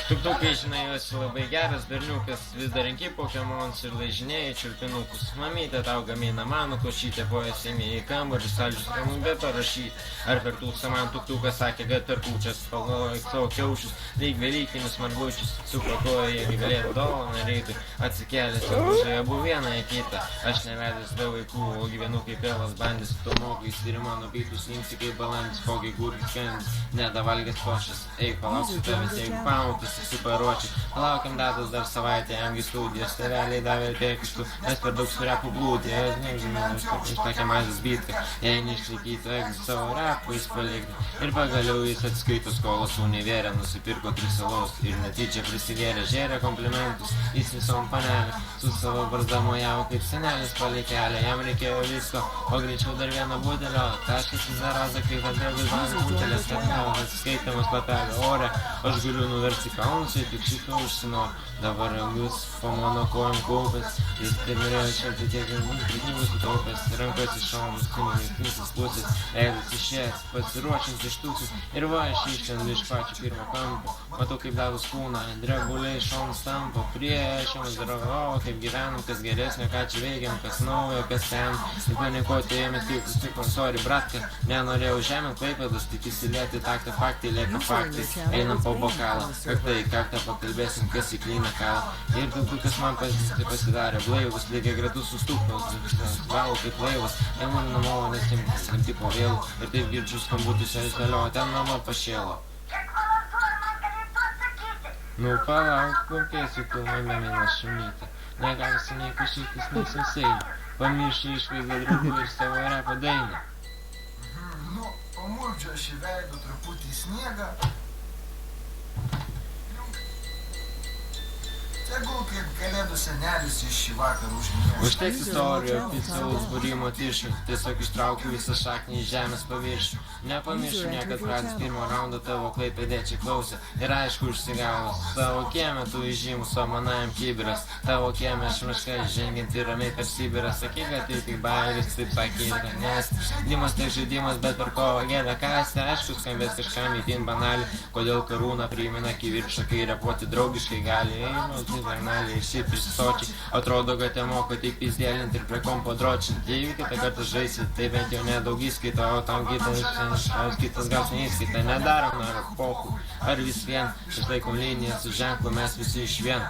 Tuktukai, žinai, esi labai geras berniukas, vis dar renki Pokemonus ir laižinėjai čiulpinukus. Mamytė tau gamina mano košytę, pojas ėmė į kambarį, saldžius kalnų be parašyti. Ar per tūksą man tuktukas sakė, kad per kūčias spalvoja savo kiaušius, lyg velykinius margučius, supakoja, jeigu galėtų dovaną rytui, atsikėlęs ir važiuoja abu vieną į kitą. Aš nevedęs be vaikų, o gyvenu kaip pėlas bandys, to mokais ir mano peitus linksi kaip balandis, kokiai gurkis kandis, nedavalgęs košės. Eik, palauksiu tavęs, jeigu pamautis, suparuočiu. Palaukiam datos dar savaitę, jamgi studijas, tėveliai davė tėkiškų, nes per daug su repu blūdė, nežinau, iš tokia mazas bitka, jei neišlaikytų egzų savo repų jis palikti. Ir pagaliau jis atskaito skolos univere, nusipirko 3 salos ir netyčia prisigėrė, žėrė komplimentus, jis visom panelė, su savo barzda mojavo kaip senelis palikėlė, jam reikėjo visko, o greičiau dar vieno butelio, taškas į zarazą, kaip atbėgus man butelės, kad nevas atsiskaitamas lapelio ore, aš galiu nuversti kalnus, tik šito užsinoriu. Dabar jūs po mano kojom kaupės, jis taip norėjo šalti tiek pinigų sutaupęs, rankas iš šonus, kunigas pusės, veidas išėjęs, pasiruošęs iš tūksus ir va aš išlendu iš pačio pirmo kampo. Matau kaip dagus kūną, drebuliai šonus tampo, priešėmus darau, kaip gyvenam, kas geresnio, ką čia veikiam, kas naujo, kas ten. Ir panikuoti ėmės kaip susipon, sorry bratka, nenorėjau žemėm klaipėdas, tik įsilieti taktą faktai, lieka faktai, einam po bokalą, kaktą pakalbėsim, kas įklyna kalą. Ir tuktukas man pasidarė blaivus, lygiai gretus sustuknos, vau kaip laivas, einam namo, nes imti po vėlų, ir taip girdžiu skambutis, jis galioja, ten mama pašėlo. Nu palauk, kumpėsiu pilnai mėlyną šunytę, negalisi nei kušytis, nei sausainį, pamirši išvaizdą draugų ir savo repo dainą. Nu, pamurkdžiu aš į veidą truputį į sniegą. Tegul kaip kalėdų senelis iš šį vakarą užmėgęs. Užteks istorijų, oficialus būrimo tiršų, tiesiog ištraukiu visą šaknį iš žemės paviršių. Nepamiršiu niekad pradės pirmo raundo tavo klaipėdiečiai klausė ir aišku užsigavo. Savo kiemę tu įžymus, o manajam kibiras, tavo kiemę šmiškai žengiant ir ramiai per Sibirą. Sakyk, kad tai tik bairis, taip sakyta, nes žaidimas tai žaidimas, bet per kovo gėdą kąsti, aišku skambės kažkam įtin banaliai, kodėl karūną priimena kiviršą, kai repuoti draugiškai gali. Varnaliai ir šiaip išsisočiai, atrodo, kad te moka tik pizdėlinti ir prie kompo dročinti. Jeigu kitą kartą žaisi, tai bent jau nedaug įskaita, o tam kitas gal neįskaita. Nedarom ar pochų, ar vis vien, išlaikom liniją su ženklu, mes visi iš vien.